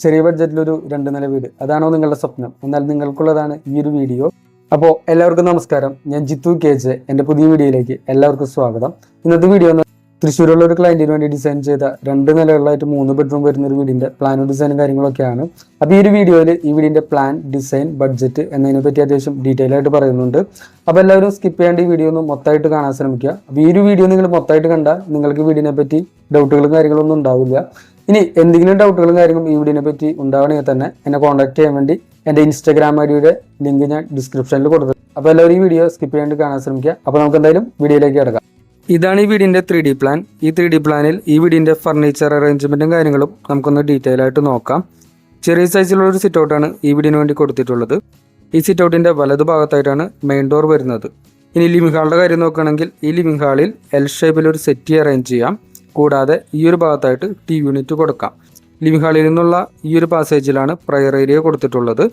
ചെറിയ ബഡ്ജറ്റിലൊരു 2 നില വീട്, അതാണോ നിങ്ങളുടെ സ്വപ്നം? എന്നാൽ നിങ്ങൾക്കുള്ളതാണ് ഈ ഒരു വീഡിയോ. അപ്പോൾ എല്ലാവർക്കും നമസ്കാരം. ഞാൻ ജിത്തു KJ. എൻ്റെ പുതിയ വീഡിയോയിലേക്ക് എല്ലാവർക്കും സ്വാഗതം. ഇന്നത്തെ വീഡിയോ തൃശ്ശൂരുള്ള ഒരു ക്ലയൻറ്റിന് വേണ്ടി ഡിസൈൻ ചെയ്ത 2 നിലകളിലായിട്ട് 3 ബെഡ്റൂം വരുന്ന ഒരു വീടിൻ്റെ പ്ലാനും ഡിസൈനും കാര്യങ്ങളൊക്കെയാണ്. അപ്പോൾ ഈ ഒരു വീഡിയോയിൽ ഈ വീടിൻ്റെ പ്ലാൻ, ഡിസൈൻ, ബഡ്ജറ്റ് എന്നതിനെ പറ്റി അത്യാവശ്യം ഡീറ്റെയിൽ ആയിട്ട് പറയുന്നുണ്ട്. അപ്പോൾ എല്ലാവരും സ്കിപ്പ് ചെയ്യാണ്ട് ഈ വീഡിയോ ഒന്ന് മൊത്തമായിട്ട് കാണാൻ ശ്രമിക്കുക. അപ്പോൾ ഈ ഒരു വീഡിയോ നിങ്ങൾ മൊത്തമായിട്ട് കണ്ടാൽ നിങ്ങൾക്ക് വീടിനെ പറ്റി ഡൗട്ടുകളും കാര്യങ്ങളൊന്നും ഉണ്ടാവില്ല. ഇനി എന്തെങ്കിലും ഡൗട്ടുകളും കാര്യങ്ങളും ഈ വീഡിയോനെ പറ്റി ഉണ്ടാവണമെങ്കിൽ തന്നെ എന്നെ കോൺടാക്ട് ചെയ്യാൻ വേണ്ടി എൻ്റെ ഇൻസ്റ്റാഗ്രാം ഐഡിയുടെ ലിങ്ക് ഞാൻ ഡിസ്ക്രിപ്ഷനിൽ കൊടുത്തു. അപ്പോൾ എല്ലാവരും ഈ വീഡിയോ സ്കിപ്പ് ചെയ്യാണ്ട് കാണാൻ ശ്രമിക്കുക. അപ്പോൾ നമുക്ക് എന്തായാലും വീഡിയോയിലേക്ക് കിടക്കാം. ഇതാണ് ഈ വീടിൻ്റെ 3D പ്ലാൻ. ഈ 3D പ്ലാനിൽ ഈ വീടിൻ്റെ ഫർണിച്ചർ അറേഞ്ച്മെൻറ്റും കാര്യങ്ങളും നമുക്കൊന്ന് ഡീറ്റെയിൽ ആയിട്ട് നോക്കാം. ചെറിയ സൈസിലുള്ള ഒരു സിറ്റ് ഔട്ടാണ് ഈ വീടിന് വേണ്ടി കൊടുത്തിട്ടുള്ളത്. ഈ സിറ്റ് ഔട്ടിൻ്റെ വലതു ഭാഗത്തായിട്ടാണ് മെയിൻ ഡോർ വരുന്നത്. ഇനി ലിവിംഗ് ഹാളിൻ്റെ കാര്യം നോക്കുകയാണെങ്കിൽ ഈ ലിവിംഗ് ഹാളിൽ എൽ ഷേപ്പിൽ ഒരു സെറ്റി അറേഞ്ച് ചെയ്യാം. കൂടാതെ ഈ ഒരു ഭാഗത്തായിട്ട് TV യൂണിറ്റ് കൊടുക്കാം. ലിവിംഗ് ഹാളിൽ നിന്നുള്ള ഈ ഒരു പാസേജിലാണ് പ്രയർ ഏരിയ കൊടുത്തിട്ടുള്ളത്.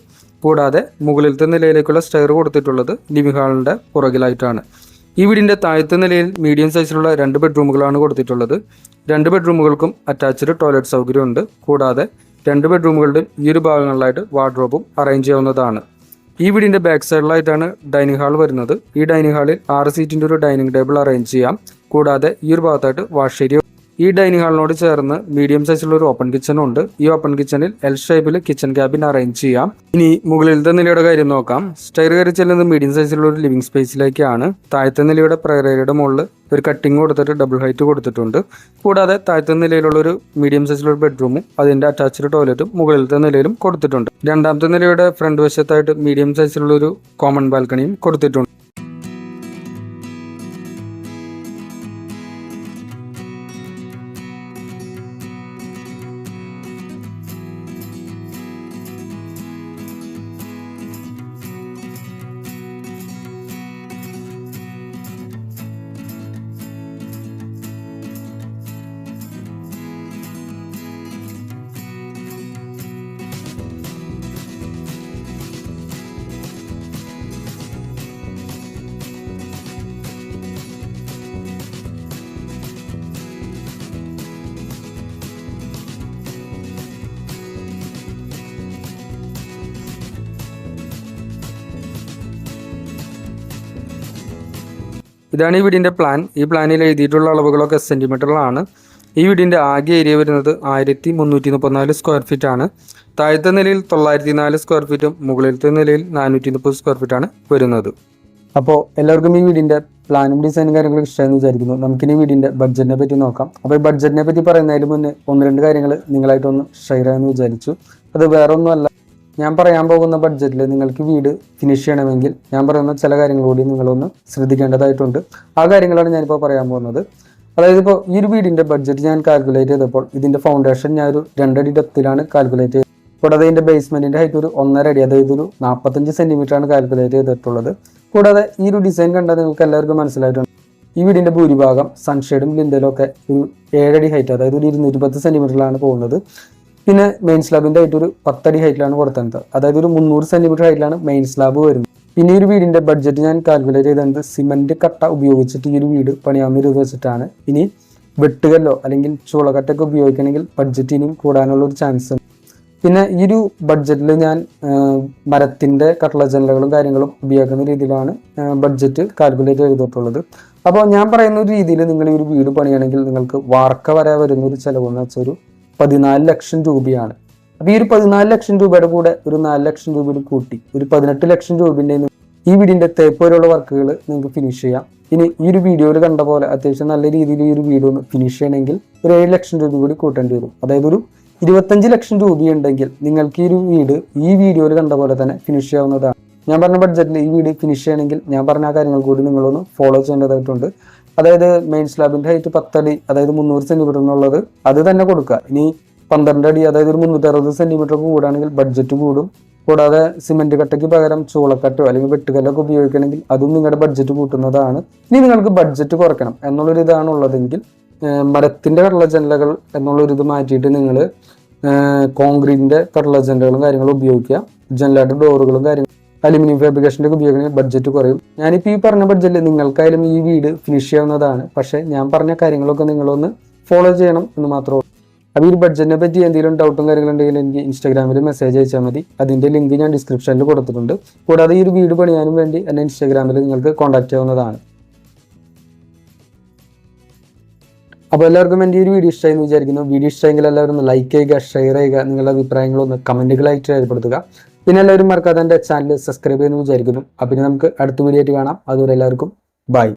കൂടാതെ മുകളിലത്തെ നിലയിലേക്കുള്ള സ്റ്റെയർ കൊടുത്തിട്ടുള്ളത് ലിവിംഗ് ഹാളിൻ്റെ പുറകിലായിട്ടാണ്. ഈ വീടിൻ്റെ താഴത്തെ നിലയിൽ മീഡിയം സൈസിലുള്ള 2 ബെഡ്റൂമുകളാണ് കൊടുത്തിട്ടുള്ളത്. 2 ബെഡ്റൂമുകൾക്കും അറ്റാച്ച്ഡ് ടോയ്ലറ്റ് സൗകര്യമുണ്ട്. കൂടാതെ 2 ബെഡ്റൂമുകളുടെ ഈ ഒരു ഭാഗങ്ങളിലായിട്ട് വാർഡ്രോബും അറേഞ്ച് ചെയ്യാവുന്നതാണ്. ഈ വീടിൻ്റെ ബാക്ക് സൈഡിലായിട്ടാണ് ഡൈനിങ് ഹാൾ വരുന്നത്. ഈ ഡൈനിങ് ഹാളിൽ 6 സീറ്റിൻ്റെ ഒരു ഡൈനിങ് ടേബിൾ അറേഞ്ച് ചെയ്യാം. കൂടാതെ ഈ ഒരു ഭാഗത്തായിട്ട് വാഷ് ഏരിയ. ഈ ഡൈനിങ് ഹാളിനോട് ചേർന്ന് മീഡിയം സൈസിലുള്ള ഒരു ഓപ്പൺ കിച്ചണും ഉണ്ട്. ഈ ഓപ്പൺ കിച്ചണിൽ എൽ ഷേപ്പിൽ കിച്ചൺ ക്യാബിൻ അറേഞ്ച് ചെയ്യാം. ഇനി മുകളിലത്തെ നിലയുടെ കാര്യം നോക്കാം. സ്റ്റെയർ കയറി ചെല്ലുന്നത് മീഡിയം സൈസിലുള്ള ഒരു ലിവിംഗ് സ്പേസിലേക്കാണ്. താഴത്തെ നിലയുടെ പ്രയർ ഏരിയയുടെ മുകളിൽ ഒരു കട്ടിങ് കൊടുത്തിട്ട് ഡബിൾ ഹൈറ്റ് കൊടുത്തിട്ടുണ്ട്. കൂടാതെ താഴത്തെ നിലയിലുള്ള ഒരു മീഡിയം സൈസിലുള്ള ഒരു ബെഡ്റൂമും അതിൻ്റെ അറ്റാച്ച്ഡ് ടോയ്ലറ്റും മുകളിലത്തെ നിലയിലും കൊടുത്തിട്ടുണ്ട്. രണ്ടാമത്തെ നിലയുടെ ഫ്രണ്ട് വശത്തായിട്ട് മീഡിയം സൈസിലുള്ള ഒരു കോമൺ ബാൽക്കണിയും കൊടുത്തിട്ടുണ്ട്. ഇതാണ് ഈ വീടിൻ്റെ പ്ലാൻ. ഈ പ്ലാനിൽ എഴുതിയിട്ടുള്ള അളവുകളൊക്കെ സെൻറ്റിമീറ്ററിലാണ്. ഈ വീടിൻ്റെ ആകെ ഏരിയ വരുന്നത് 1334 സ്ക്വയർ ഫീറ്റ് ആണ്. താഴത്തെ നിലയിൽ 904 സ്ക്വയർ ഫീറ്റും മുകളിലത്തെ നിലയിൽ 430 സ്ക്വയർ ഫീറ്റാണ് വരുന്നത്. അപ്പോൾ എല്ലാവർക്കും ഈ വീടിൻ്റെ പ്ലാനും ഡിസൈനും കാര്യങ്ങളും ഇഷ്ടമെന്ന് വിചാരിക്കുന്നു. നമുക്കിനി വീടിൻ്റെ ബഡ്ജറ്റിനെ പറ്റി നോക്കാം. അപ്പോൾ ഈ ബഡ്ജറ്റിനെ പറ്റി പറയുന്നതിന് മുന്നേ 1-2 കാര്യങ്ങൾ നിങ്ങളായിട്ടൊന്ന് ഷെയർ ചെയ്യാമെന്ന് വിചാരിച്ചു. അത് വേറെ ഒന്നുമല്ല, ഞാൻ പറയാൻ പോകുന്ന ബഡ്ജറ്റിൽ നിങ്ങൾക്ക് വീട് ഫിനിഷ് ചെയ്യണമെങ്കിൽ ഞാൻ പറയുന്ന ചില കാര്യങ്ങൾ കൂടി നിങ്ങളൊന്ന് ശ്രദ്ധിക്കേണ്ടതായിട്ടുണ്ട്. ആ കാര്യങ്ങളാണ് ഞാനിപ്പോൾ പറയാൻ പോകുന്നത്. അതായത് ഇപ്പോൾ ഈ ഒരു വീടിൻ്റെ ബഡ്ജറ്റ് ഞാൻ കാൽക്കുലേറ്റ് ചെയ്തപ്പോൾ ഇതിൻ്റെ ഫൗണ്ടേഷൻ ഞാൻ ഒരു 2 അടി ഡെപ്തിലാണ് കാൽക്കുലേറ്റ് ചെയ്തത്. കൂടാതെ ഇതിൻ്റെ ബേസ്മെൻറ്റിൻ്റെ ഹൈറ്റ് ഒരു 1.5 അടി, അതായത് ഒരു 45 സെൻറ്റിമീറ്ററാണ് കാൽക്കുലേറ്റ് ചെയ്തിട്ടുള്ളത്. കൂടാതെ ഈ ഒരു ഡിസൈൻ കണ്ടാൽ നിങ്ങൾക്ക് എല്ലാവർക്കും മനസ്സിലായിട്ടുണ്ട്. ഈ വീടിൻ്റെ ഭൂരിഭാഗം സൺഷെയ്ഡും ലിൻഡലും ഒക്കെ ഒരു 7 അടി ഹൈറ്റ്, അതായത് ഒരു 210 സെൻറ്റിമീറ്ററിലാണ് പോകുന്നത്. പിന്നെ മെയിൻ സ്ലാബിൻ്റെ ഹൈറ്റ് ഒരു 10 അടി ഹൈറ്റിലാണ് കൊടുത്തത്, അതായത് ഒരു 300 സെൻറ്റിമീറ്റർ ഹൈറ്റിലാണ് മെയിൻ സ്ലാബ് വരുന്നത്. പിന്നെ ഈ ഒരു വീടിൻ്റെ ബഡ്ജറ്റ് ഞാൻ കാൽക്കുലേറ്റ് ചെയ്തത് സിമൻറ്റ് കട്ട ഉപയോഗിച്ചിട്ട് ഈ ഒരു വീട് പണിയാവുന്ന രീതി വെച്ചിട്ടാണ്. ഇനി വെട്ടുകല്ലോ അല്ലെങ്കിൽ ചൂളക്കട്ടൊക്കെ ഉപയോഗിക്കണമെങ്കിൽ ബഡ്ജറ്റ് ഇനിയും കൂടാനുള്ള ഒരു ചാൻസ് ഉണ്ട്. പിന്നെ ഈ ഒരു ബഡ്ജറ്റിൽ ഞാൻ മരത്തിൻ്റെ കട്ടള ജനലുകളും കാര്യങ്ങളും ഉപയോഗിക്കുന്ന രീതിയിലാണ് ബഡ്ജറ്റ് കാൽക്കുലേറ്റ് ചെയ്തിട്ടുള്ളത്. അപ്പോൾ ഞാൻ പറയുന്ന ഒരു രീതിയിൽ നിങ്ങൾ ഈ ഒരു വീട് പണിയണമെങ്കിൽ നിങ്ങൾക്ക് വാർക്ക വരെ വരുന്ന ഒരു ചിലവെന്ന് വെച്ചാൽ ഒരു 14 ലക്ഷം രൂപയാണ്. അപ്പോൾ ഈ ഒരു 14 ലക്ഷം രൂപയുടെ കൂടെ ഒരു 4 ലക്ഷം രൂപയുടെ കൂട്ടി ഒരു 18 ലക്ഷം രൂപയുടെ ഈ വീടിൻ്റെ തേപ്പ് വരെയുള്ള വർക്കുകൾ നിങ്ങൾക്ക് ഫിനിഷ് ചെയ്യാം. ഇനി ഈ ഒരു വീഡിയോയിൽ കണ്ട പോലെ അത്യാവശ്യം നല്ല രീതിയിൽ ഈ ഒരു വീട് ഒന്ന് ഫിനിഷ് ചെയ്യണമെങ്കിൽ ഒരു 7 ലക്ഷം രൂപ കൂടി കൂട്ടേണ്ടി വരും. അതായത് ഒരു 25 ലക്ഷം രൂപയുണ്ടെങ്കിൽ നിങ്ങൾക്ക് ഈ ഒരു വീട് ഈ വീഡിയോയിൽ കണ്ട പോലെ തന്നെ ഫിനിഷ് ചെയ്യാവുന്നതാണ്. ഞാൻ പറഞ്ഞ ബഡ്ജറ്റിൽ ഈ വീട് ഫിനിഷ് ചെയ്യണമെങ്കിൽ ഞാൻ പറഞ്ഞ ആ കാര്യങ്ങൾ കൂടി നിങ്ങളൊന്ന് ഫോളോ ചെയ്യേണ്ടതായിട്ടുണ്ട്. അതായത് മെയിൻ സ്ലാബിൻ്റെ ഹൈറ്റ് 10 അടി, അതായത് 300 സെൻറ്റിമീറ്റർ എന്നുള്ളത് അത് തന്നെ കൊടുക്കുക. ഇനി 12 അടി, അതായത് ഒരു 360 സെൻറ്റിമീറ്റർ കൂടുകയാണെങ്കിൽ ബഡ്ജറ്റ് കൂടും. കൂടാതെ സിമെൻറ്റ് കട്ടയ്ക്ക് പകരം ചൂളക്കട്ടോ അല്ലെങ്കിൽ വെട്ടുകല്ലൊക്കെ ഉപയോഗിക്കണമെങ്കിൽ അതും നിങ്ങളുടെ ബഡ്ജറ്റ് കൂട്ടുന്നതാണ്. ഇനി നിങ്ങൾക്ക് ബഡ്ജറ്റ് കുറയ്ക്കണം എന്നുള്ളൊരു ഇതാണ് ഉള്ളതെങ്കിൽ മരത്തിൻ്റെ കട്ടള ജനലുകൾ എന്നുള്ളൊരിത് മാറ്റിയിട്ട് നിങ്ങൾ കോൺക്രീറ്റിൻ്റെ കട്ടള ജനലുകളും കാര്യങ്ങളും ഉപയോഗിക്കുക. ജനലായിട്ട് ഡോറുകളും കാര്യങ്ങളും അലുമിനിയം ഫാബ്രിക്കേഷൻ്റെ ഒക്കെ ഉപയോഗിക്കണമെങ്കിൽ ബഡ്ജറ്റ് കുറയും. ഞാനിപ്പോൾ ഈ പറഞ്ഞ ബഡ്ജറ്റിൽ നിങ്ങൾക്കായാലും ഈ വീട് ഫിനിഷ് ചെയ്യാവുന്നതാണ്. പക്ഷേ ഞാൻ പറഞ്ഞ കാര്യങ്ങളൊക്കെ നിങ്ങളൊന്ന് ഫോളോ ചെയ്യണം എന്ന് മാത്രമേ ഉള്ളൂ. അപ്പോൾ ഈ ബഡ്ജറ്റിനെ പറ്റി എന്തെങ്കിലും ഡൗട്ടും കാര്യങ്ങളുണ്ടെങ്കിൽ എനിക്ക് ഇൻസ്റ്റാഗ്രാമിൽ മെസ്സേജ് അയച്ചാൽ മതി. അതിൻ്റെ ലിങ്ക് ഞാൻ ഡിസ്ക്രിപ്ഷനിൽ കൊടുത്തിട്ടുണ്ട്. കൂടാതെ ഈ ഒരു വീട് പണിയാനും വേണ്ടി എന്നെ ഇൻസ്റ്റാഗ്രാമിൽ നിങ്ങൾക്ക് കോൺടാക്ട് ചെയ്യാവുന്നതാണ്. അപ്പോൾ എല്ലാവർക്കും എൻ്റെ ഈ ഒരു വീഡിയോ ഇഷ്ടമായി എന്ന് വിചാരിക്കുന്നു. വീഡിയോ ഇഷ്ടമെങ്കിൽ എല്ലാവരും ഒന്ന് ലൈക്ക് ചെയ്യുക, ഷെയർ ചെയ്യുക, നിങ്ങളുടെ അഭിപ്രായങ്ങളൊന്ന് കമൻറ്റുകളായിട്ട് രേഖപ്പെടുത്തുക. പിന്നെ എല്ലാവരും മറക്കാതെ എൻ്റെ ചാനൽ സബ്സ്ക്രൈബ് ചെയ്യുമെന്ന് വിചാരിക്കുന്നു. അപ്പോൾ നമുക്ക് അടുത്ത വീഡിയോ ആയിട്ട് കാണാം. അതുവരെ എല്ലാവർക്കും ബൈ.